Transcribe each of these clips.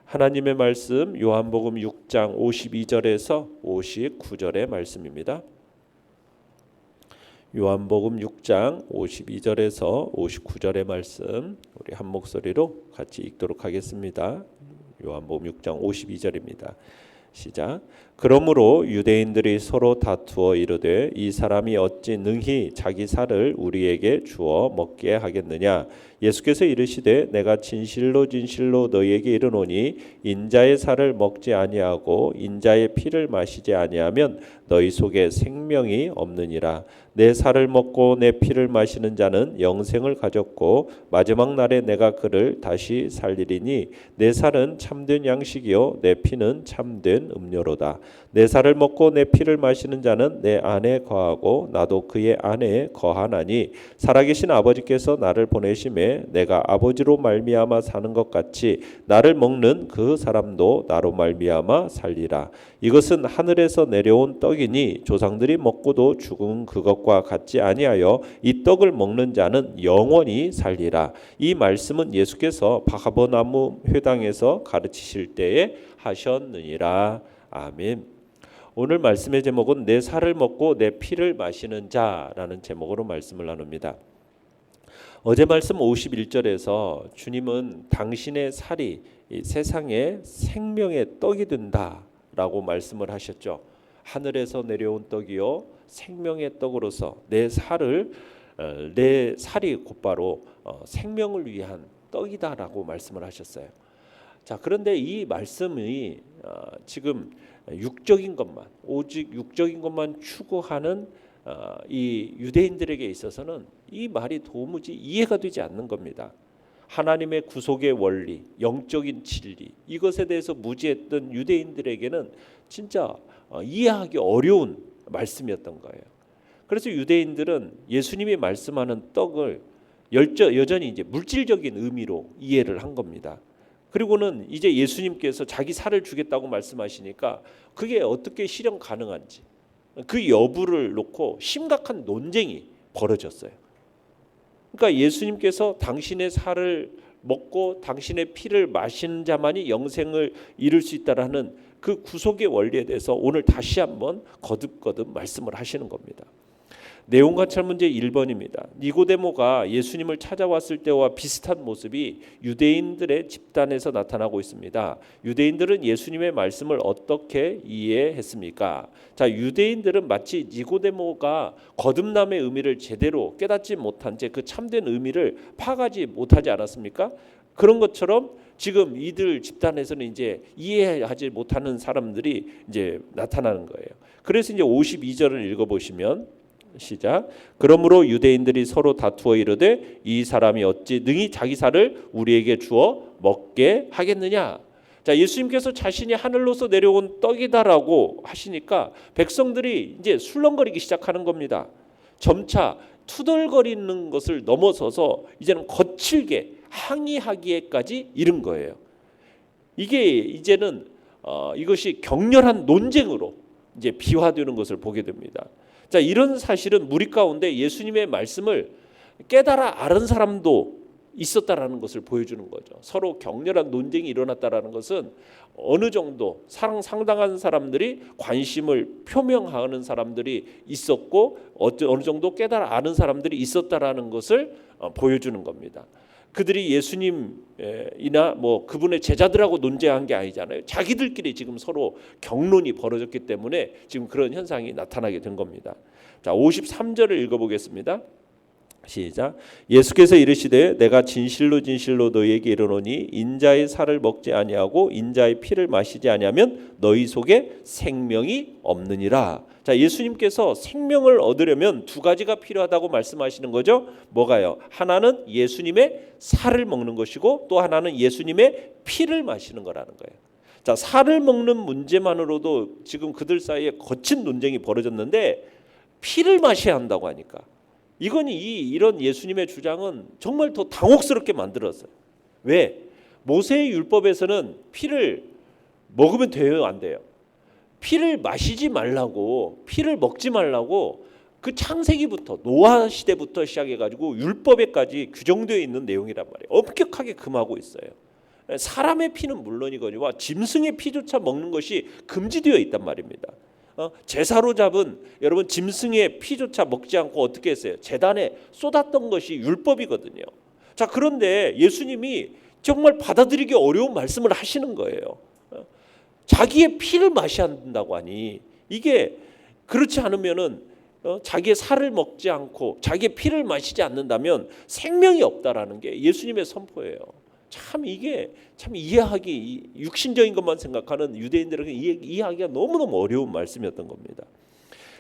하나님의 말씀 요한복음 6장 52절에서 59절의 말씀입니다. 요한복음 6장 52절에서 59절의 말씀 우리 한 목소리로 같이 읽도록 하겠습니다. 요한복음 6장 52절입니다. 시작. 그러므로 유대인들이 서로 다투어 이르되 이 사람이 어찌 능히 자기 살을 우리에게 주어 먹게 하겠느냐. 예수께서 이르시되 내가 진실로 진실로 너희에게 이르노니 인자의 살을 먹지 아니하고 인자의 피를 마시지 아니하면 너희 속에 생명이 없느니라. 내 살을 먹고 내 피를 마시는 자는 영생을 가졌고 마지막 날에 내가 그를 다시 살리리니 내 살은 참된 양식이요 내 피는 참된 음료로다. 내 살을 먹고 내 피를 마시는 자는 내 안에 거하고 나도 그의 안에 거하나니 살아계신 아버지께서 나를 보내심에 내가 아버지로 말미암아 사는 것 같이 나를 먹는 그 사람도 나로 말미암아 살리라. 이것은 하늘에서 내려온 떡이니 조상들이 먹고도 죽은 그것과 같지 아니하여 이 떡을 먹는 자는 영원히 살리라. 이 말씀은 예수께서 바가버나무 회당에서 가르치실 때에 하셨느니라. 아멘. 오늘 말씀의 제목은 내 살을 먹고 내 피를 마시는 자라는 제목으로 말씀을 나눕니다. 어제 말씀 51절에서 주님은 당신의 살이 이 세상의 생명의 떡이 된다라고 말씀을 하셨죠. 하늘에서 내려온 떡이요 생명의 떡으로서 내 살이 곧바로 생명을 위한 떡이다라고 말씀을 하셨어요. 자, 그런데 이 말씀이 지금 육적인 것만 오직 육적인 것만 추구하는 이 유대인들에게 있어서는 이 말이 도무지 이해가 되지 않는 겁니다. 하나님의 구속의 원리, 영적인 진리 이것에 대해서 무지했던 유대인들에게는 진짜 이해하기 어려운 말씀이었던 거예요. 그래서 유대인들은 예수님이 말씀하는 떡을 여전히 이제 물질적인 의미로 이해를 한 겁니다. 그리고는 이제 예수님께서 자기 살을 주겠다고 말씀하시니까 그게 어떻게 실현 가능한지 그 여부를 놓고 심각한 논쟁이 벌어졌어요. 그러니까 예수님께서 당신의 살을 먹고 당신의 피를 마시는 자만이 영생을 이룰 수 있다라는 그 구속의 원리에 대해서 오늘 다시 한번 거듭거듭 말씀을 하시는 겁니다. 내용 관찰 문제 1번입니다. 니고데모가 예수님을 찾아왔을 때와 비슷한 모습이 유대인들의 집단에서 나타나고 있습니다. 유대인들은 예수님의 말씀을 어떻게 이해했습니까? 자, 유대인들은 마치 니고데모가 거듭남의 의미를 제대로 깨닫지 못한 채 그 참된 의미를 파악하지 못하지 않았습니까? 그런 것처럼 지금 이들 집단에서는 이제 이해하지 못하는 사람들이 이제 나타나는 거예요. 그래서 이제 52절을 읽어보시면 시작. 그러므로 유대인들이 서로 다투어 이르되 이 사람이 어찌 능히 자기 살을 우리에게 주어 먹게 하겠느냐. 자, 예수님께서 자신이 하늘로서 내려온 떡이다라고 하시니까 백성들이 이제 술렁거리기 시작하는 겁니다. 점차 투덜거리는 것을 넘어서서 이제는 거칠게 항의하기에까지 이른 거예요. 이게 이제는 이것이 격렬한 논쟁으로 이제 비화되는 것을 보게 됩니다. 자, 이런 사실은 무리 가운데 예수님의 말씀을 깨달아 아는 사람도 있었다라는 것을 보여주는 거죠. 서로 격렬한 논쟁이 일어났다라는 것은 어느 정도 상당한 사람들이 관심을 표명하는 사람들이 있었고 어느 정도 깨달아 아는 사람들이 있었다라는 것을 보여주는 겁니다. 그들이 예수님이나 뭐 그분의 제자들하고 논쟁한 게 아니잖아요. 자기들끼리 지금 서로 격론이 벌어졌기 때문에 지금 그런 현상이 나타나게 된 겁니다. 자, 53절을 읽어보겠습니다. 시작. 예수께서 이르시되 내가 진실로 진실로 너희에게 이르노니 인자의 살을 먹지 아니하고 인자의 피를 마시지 아니하면 너희 속에 생명이 없느니라. 자, 예수님께서 생명을 얻으려면 두 가지가 필요하다고 말씀하시는 거죠. 뭐가요? 하나는 예수님의 살을 먹는 것이고 또 하나는 예수님의 피를 마시는 거라는 거예요. 자, 살을 먹는 문제만으로도 지금 그들 사이에 거친 논쟁이 벌어졌는데 피를 마셔야 한다고 하니까 이건 이런 예수님의 주장은 정말 더 당혹스럽게 만들었어요. 왜? 모세의 율법에서는 피를 먹으면 돼요, 안 돼요? 피를 마시지 말라고, 피를 먹지 말라고 그 창세기부터 노아 시대부터 시작해가지고 율법에까지 규정되어 있는 내용이란 말이에요. 엄격하게 금하고 있어요. 사람의 피는 물론이거니와 짐승의 피조차 먹는 것이 금지되어 있단 말입니다. 제사로 잡은 여러분 짐승의 피조차 먹지 않고 어떻게 했어요? 제단에 쏟았던 것이 율법이거든요. 자, 그런데 예수님이 정말 받아들이기 어려운 말씀을 하시는 거예요. 자기의 피를 마셔야 한다고 하니 이게 그렇지 않으면은 자기의 살을 먹지 않고 자기의 피를 마시지 않는다면 생명이 없다라는 게 예수님의 선포예요. 참 이게 참 이해하기 육신적인 것만 생각하는 유대인들에게 이해하기가 너무너무 어려운 말씀이었던 겁니다.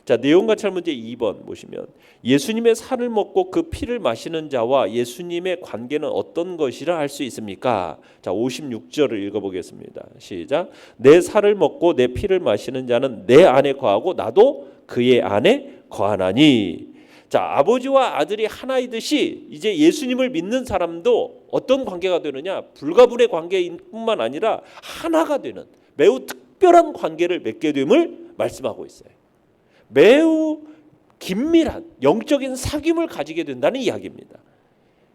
자, 내용 관찰 문제 2번 보시면 예수님의 살을 먹고 그 피를 마시는 자와 예수님의 관계는 어떤 것이라 할 수 있습니까? 자, 56절을 읽어보겠습니다. 시작. 내 살을 먹고 내 피를 마시는 자는 내 안에 거하고 나도 그의 안에 거하나니. 자, 아버지와 아들이 하나이듯이 이제 예수님을 믿는 사람도 어떤 관계가 되느냐? 불가분의 관계인 뿐만 아니라 하나가 되는 매우 특별한 관계를 맺게 됨을 말씀하고 있어요. 매우 긴밀한 영적인 사귐을 가지게 된다는 이야기입니다.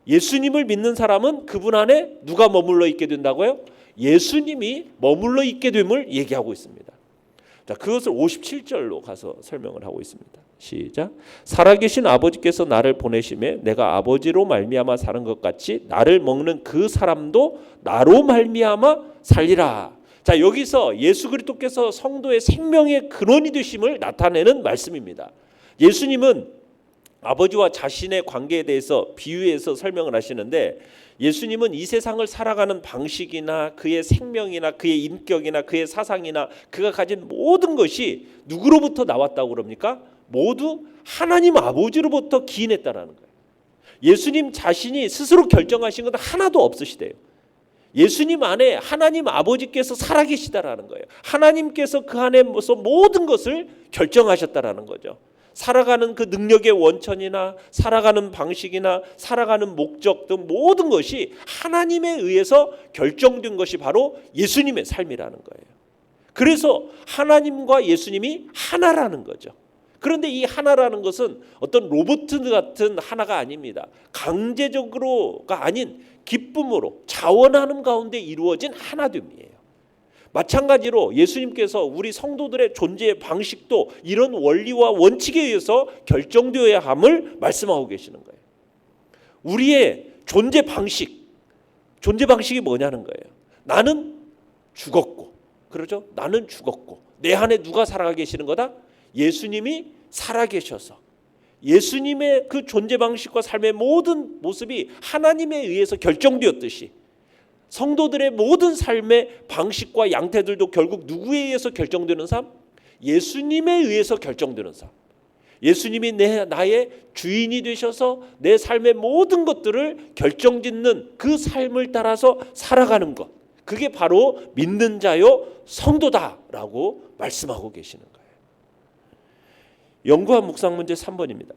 예수님을 믿는 사람은 그분 안에 누가 머물러 있게 된다고요? 예수님이 머물러 있게 됨을 얘기하고 있습니다. 자, 그것을 57절로 가서 설명을 하고 있습니다. 시작. 살아계신 아버지께서 나를 보내심에 내가 아버지로 말미암아 사는 것 같이 나를 먹는 그 사람도 나로 말미암아 살리라. 자, 여기서 예수 그리스도께서 성도의 생명의 근원이 되심을 나타내는 말씀입니다. 예수님은 아버지와 자신의 관계에 대해서 비유해서 설명을 하시는데 예수님은 이 세상을 살아가는 방식이나 그의 생명이나 그의 인격이나 그의 사상이나 그가 가진 모든 것이 누구로부터 나왔다고 그럽니까? 모두 하나님 아버지로부터 기인했다라는 거예요. 예수님 자신이 스스로 결정하신 건 하나도 없으시대요. 예수님 안에 하나님 아버지께서 살아계시다라는 거예요. 하나님께서 그 안에서 모든 것을 결정하셨다라는 거죠. 살아가는 그 능력의 원천이나 살아가는 방식이나 살아가는 목적 등 모든 것이 하나님에 의해서 결정된 것이 바로 예수님의 삶이라는 거예요. 그래서 하나님과 예수님이 하나라는 거죠. 그런데 이 하나라는 것은 어떤 로봇 같은 하나가 아닙니다. 강제적으로가 아닌 기쁨으로 자원하는 가운데 이루어진 하나됨이에요. 마찬가지로 예수님께서 우리 성도들의 존재의 방식도 이런 원리와 원칙에 의해서 결정되어야 함을 말씀하고 계시는 거예요. 우리의 존재 방식이 뭐냐는 거예요. 나는 죽었고, 그렇죠? 나는 죽었고 내 안에 누가 살아가 계시는 거다? 예수님이 살아계셔서 예수님의 그 존재 방식과 삶의 모든 모습이 하나님에 의해서 결정되었듯이 성도들의 모든 삶의 방식과 양태들도 결국 누구에 의해서 결정되는 삶? 예수님에 의해서 결정되는 삶. 예수님이 나의 주인이 되셔서 내 삶의 모든 것들을 결정짓는 그 삶을 따라서 살아가는 것. 그게 바로 믿는 자요 성도다라고 말씀하고 계시는 거예요. 연구와 묵상 문제 3번입니다.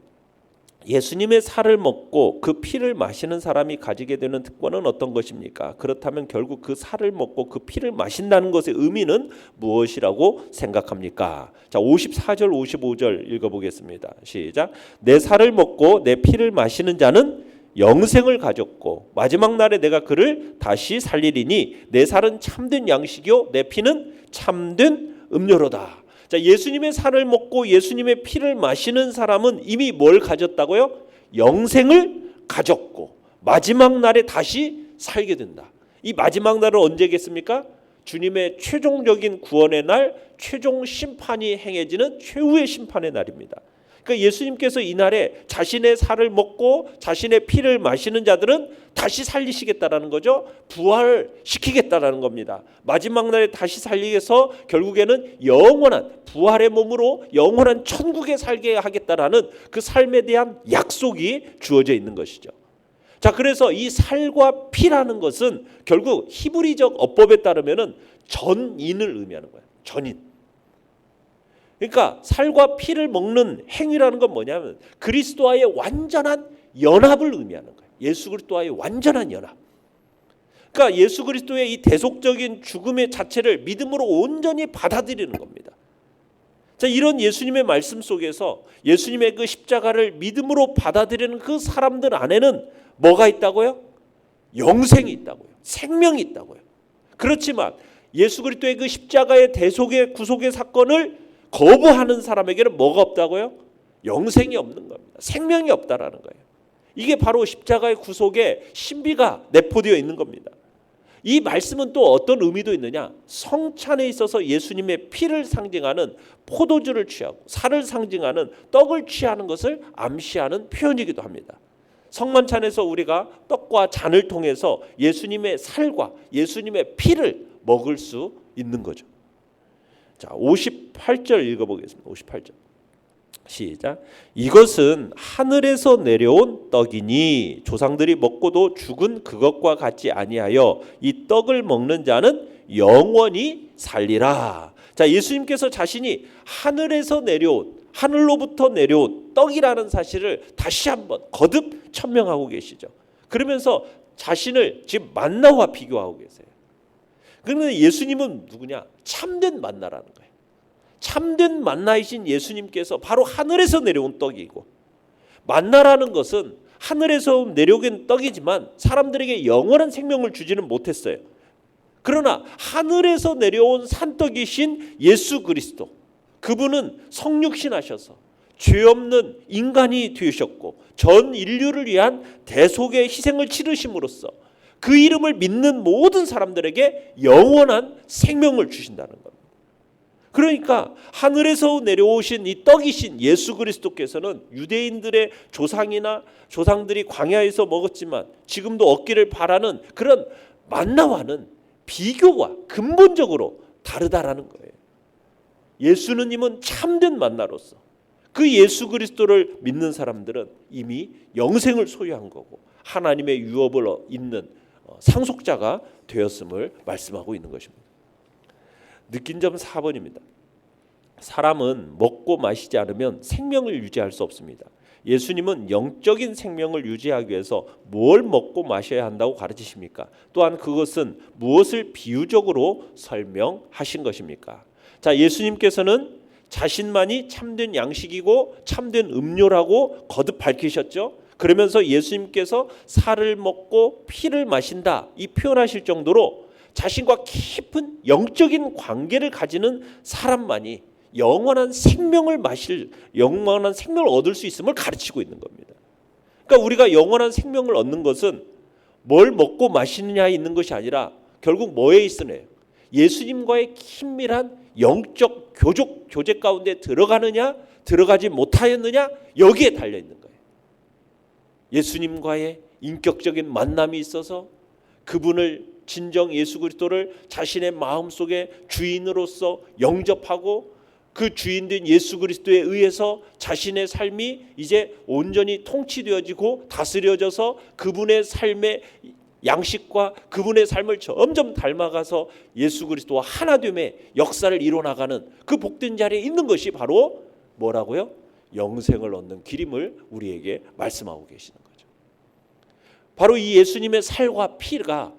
예수님의 살을 먹고 그 피를 마시는 사람이 가지게 되는 특권은 어떤 것입니까? 그렇다면 결국 그 살을 먹고 그 피를 마신다는 것의 의미는 무엇이라고 생각합니까? 자, 54절 55절 읽어보겠습니다. 시작. 내 살을 먹고 내 피를 마시는 자는 영생을 가졌고 마지막 날에 내가 그를 다시 살리리니 내 살은 참된 양식이요 내 피는 참된 음료로다. 자, 예수님의 살을 먹고 예수님의 피를 마시는 사람은 이미 뭘 가졌다고요? 영생을 가졌고 마지막 날에 다시 살게 된다. 이 마지막 날은 언제겠습니까? 주님의 최종적인 구원의 날, 최종 심판이 행해지는 최후의 심판의 날입니다. 그러니까 예수님께서 이 날에 자신의 살을 먹고 자신의 피를 마시는 자들은 다시 살리시겠다라는 거죠. 부활시키겠다라는 겁니다. 마지막 날에 다시 살리해서 결국에는 영원한 부활의 몸으로 영원한 천국에 살게 하겠다라는 그 삶에 대한 약속이 주어져 있는 것이죠. 자, 그래서 이 살과 피라는 것은 결국 히브리적 어법에 따르면은 전인을 의미하는 거예요. 전인. 그러니까 살과 피를 먹는 행위라는 건 뭐냐면 그리스도와의 완전한 연합을 의미하는 거예요. 예수 그리스도와의 완전한 연합. 그러니까 예수 그리스도의 이 대속적인 죽음의 자체를 믿음으로 온전히 받아들이는 겁니다. 자, 이런 예수님의 말씀 속에서 예수님의 그 십자가를 믿음으로 받아들이는 그 사람들 안에는 뭐가 있다고요? 영생이 있다고요. 생명이 있다고요. 그렇지만 예수 그리스도의 그 십자가의 대속의 구속의 사건을 거부하는 사람에게는 뭐가 없다고요? 영생이 없는 겁니다. 생명이 없다라는 거예요. 이게 바로 십자가의 구속의 신비가 내포되어 있는 겁니다. 이 말씀은 또 어떤 의미도 있느냐? 성찬에 있어서 예수님의 피를 상징하는 포도주를 취하고 살을 상징하는 떡을 취하는 것을 암시하는 표현이기도 합니다. 성만찬에서 우리가 떡과 잔을 통해서 예수님의 살과 예수님의 피를 먹을 수 있는 거죠. 자, 58절 읽어보겠습니다. 58절. 시작. 이것은 하늘에서 내려온 떡이니 조상들이 먹고도 죽은 그것과 같지 아니하여 이 떡을 먹는 자는 영원히 살리라. 자, 예수님께서 자신이 하늘로부터 내려온 떡이라는 사실을 다시 한번 거듭 천명하고 계시죠. 그러면서 자신을 지금 만나와 비교하고 계세요. 그런데 예수님은 누구냐? 참된 만나라는 거예요. 참된 만나이신 예수님께서 바로 하늘에서 내려온 떡이고, 만나라는 것은 하늘에서 내려온 떡이지만 사람들에게 영원한 생명을 주지는 못했어요. 그러나 하늘에서 내려온 산떡이신 예수 그리스도, 그분은 성육신하셔서 죄 없는 인간이 되셨고 전 인류를 위한 대속의 희생을 치르심으로써 그 이름을 믿는 모든 사람들에게 영원한 생명을 주신다는 겁니다. 그러니까 하늘에서 내려오신 이 떡이신 예수 그리스도께서는 유대인들의 조상들이 광야에서 먹었지만 지금도 얻기를 바라는 그런 만나와는 비교와 근본적으로 다르다라는 거예요. 예수님은 참된 만나로서 그 예수 그리스도를 믿는 사람들은 이미 영생을 소유한 거고 하나님의 유업을 잇는 상속자가 되었음을 말씀하고 있는 것입니다. 느낀 점 4번입니다. 사람은 먹고 마시지 않으면 생명을 유지할 수 없습니다. 예수님은 영적인 생명을 유지하기 위해서 뭘 먹고 마셔야 한다고 가르치십니까? 또한 그것은 무엇을 비유적으로 설명하신 것입니까? 자, 예수님께서는 자신만이 참된 양식이고 참된 음료라고 거듭 밝히셨죠. 그러면서 예수님께서 살을 먹고 피를 마신다 이 표현하실 정도로 자신과 깊은 영적인 관계를 가지는 사람만이 영원한 생명을 얻을 수 있음을 가르치고 있는 겁니다. 그러니까 우리가 영원한 생명을 얻는 것은 뭘 먹고 마시느냐에 있는 것이 아니라 결국 뭐에 있으네요. 예수님과의 긴밀한 영적 교제 가운데 들어가느냐 들어가지 못하였느냐 여기에 달려 있는 거예요. 예수님과의 인격적인 만남이 있어서 그분을 진정 예수 그리스도를 자신의 마음속에 주인으로서 영접하고 그 주인된 예수 그리스도에 의해서 자신의 삶이 이제 온전히 통치되어지고 다스려져서 그분의 삶의 양식과 그분의 삶을 점점 닮아가서 예수 그리스도와 하나됨의 역사를 이뤄나가는 그 복된 자리에 있는 것이 바로 뭐라고요? 영생을 얻는 길임을 우리에게 말씀하고 계시는 거죠. 바로 이 예수님의 살과 피가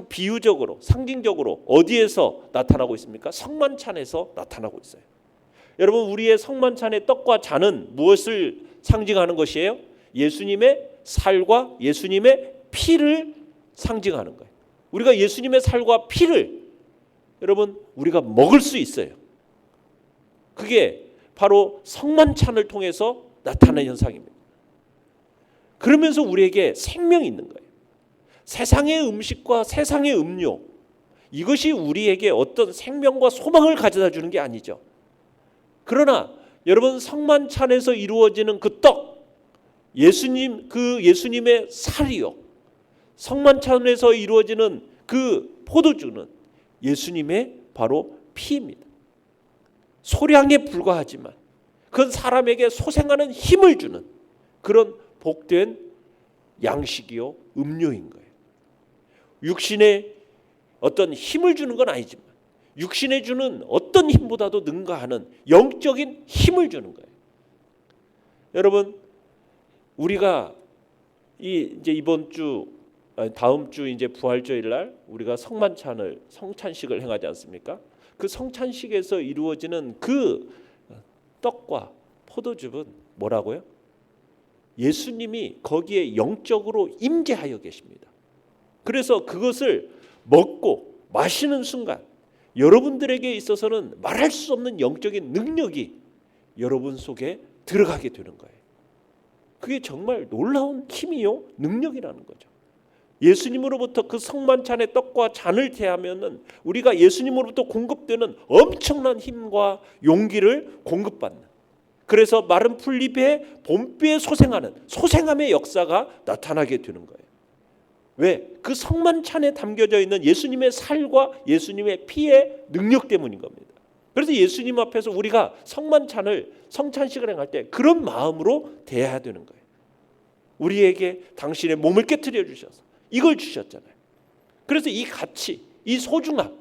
비유적으로 상징적으로 어디에서 나타나고 있습니까? 성만찬에서 나타나고 있어요. 여러분, 우리의 성만찬의 떡과 잔은 무엇을 상징하는 것이에요? 예수님의 살과 예수님의 피를 상징하는 거예요. 우리가 예수님의 살과 피를 여러분 우리가 먹을 수 있어요. 그게 바로 성만찬을 통해서 나타나는 현상입니다. 그러면서 우리에게 생명이 있는 거예요. 세상의 음식과 세상의 음료, 이것이 우리에게 어떤 생명과 소망을 가져다 주는 게 아니죠. 그러나 여러분, 성만찬에서 이루어지는 그 떡, 예수님의 살이요, 성만찬에서 이루어지는 그 포도주는 예수님의 바로 피입니다. 소량에 불과하지만 그건 사람에게 소생하는 힘을 주는 그런 복된 양식이요 음료인 거예요. 육신에 어떤 힘을 주는 건 아니지만 육신에 주는 어떤 힘보다도 능가하는 영적인 힘을 주는 거예요. 여러분, 우리가 이제 이번 주 다음 주 이제 부활주일 날 우리가 성찬식을 행하지 않습니까? 그 성찬식에서 이루어지는 그 떡과 포도즙은 뭐라고요? 예수님이 거기에 영적으로 임재하여 계십니다. 그래서 그것을 먹고 마시는 순간 여러분들에게 있어서는 말할 수 없는 영적인 능력이 여러분 속에 들어가게 되는 거예요. 그게 정말 놀라운 힘이요 능력이라는 거죠. 예수님으로부터 그 성만찬의 떡과 잔을 대하면은 우리가 예수님으로부터 공급되는 엄청난 힘과 용기를 공급받는, 그래서 마른 풀잎에 봄비에 소생함의 역사가 나타나게 되는 거예요. 왜? 그 성만찬에 담겨져 있는 예수님의 살과 예수님의 피의 능력 때문인 겁니다. 그래서 예수님 앞에서 우리가 성찬식을 행할 때 그런 마음으로 대해야 되는 거예요. 우리에게 당신의 몸을 깨트려 주셔서 이걸 주셨잖아요. 그래서 이 가치, 이 소중함,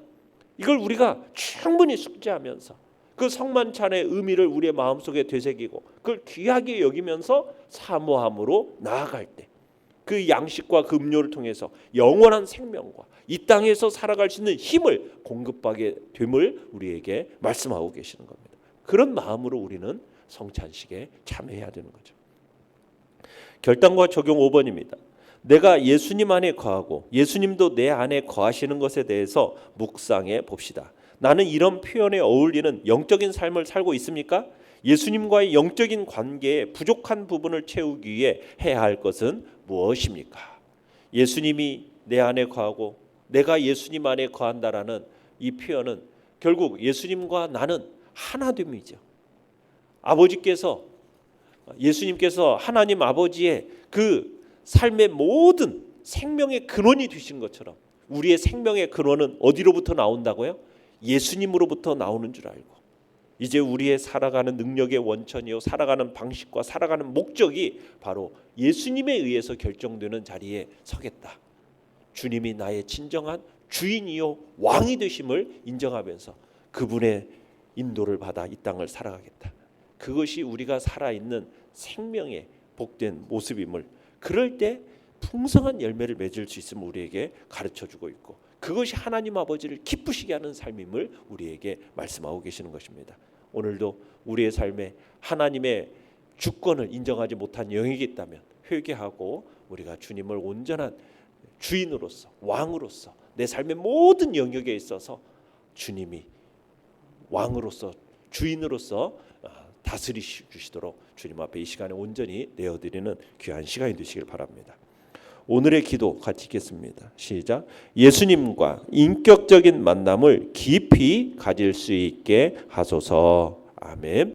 이걸 우리가 충분히 숙지하면서 그 성만찬의 의미를 우리의 마음속에 되새기고 그걸 귀하게 여기면서 사모함으로 나아갈 때 그 양식과 그 음료를 통해서 영원한 생명과 이 땅에서 살아갈 수 있는 힘을 공급하게 됨을 우리에게 말씀하고 계시는 겁니다. 그런 마음으로 우리는 성찬식에 참여해야 되는 거죠. 결단과 적용 5번입니다. 내가 예수님 안에 거하고 예수님도 내 안에 거하시는 것에 대해서 묵상해 봅시다. 나는 이런 표현에 어울리는 영적인 삶을 살고 있습니까? 예수님과의 영적인 관계에 부족한 부분을 채우기 위해 해야 할 것은 무엇입니까? 예수님이 내 안에 거하고 내가 예수님 안에 거한다라는 이 표현은 결국 예수님과 나는 하나됨이죠. 예수님께서 하나님 아버지의 그 삶의 모든 생명의 근원이 되신 것처럼 우리의 생명의 근원은 어디로부터 나온다고요? 예수님으로부터 나오는 줄 알고 이제 우리의 살아가는 능력의 원천이요 살아가는 방식과 살아가는 목적이 바로 예수님에 의해서 결정되는 자리에 서겠다. 주님이 나의 진정한 주인이요 왕이 되심을 인정하면서 그분의 인도를 받아 이 땅을 살아가겠다. 그것이 우리가 살아있는 생명의 복된 모습임을, 그럴 때 풍성한 열매를 맺을 수 있음을 우리에게 가르쳐주고 있고 그것이 하나님 아버지를 기쁘시게 하는 삶임을 우리에게 말씀하고 계시는 것입니다. 오늘도 우리의 삶에 하나님의 주권을 인정하지 못한 영역이 있다면 회개하고 우리가 주님을 온전한 주인으로서 왕으로서 내 삶의 모든 영역에 있어서 주님이 왕으로서 주인으로서 다스리시도록 주님 앞에 이 시간에 온전히 내어드리는 귀한 시간이 되시길 바랍니다. 오늘의 기도 같이 읽겠습니다. 시작. 예수님과 인격적인 만남을 깊이 가질 수 있게 하소서. 아멘.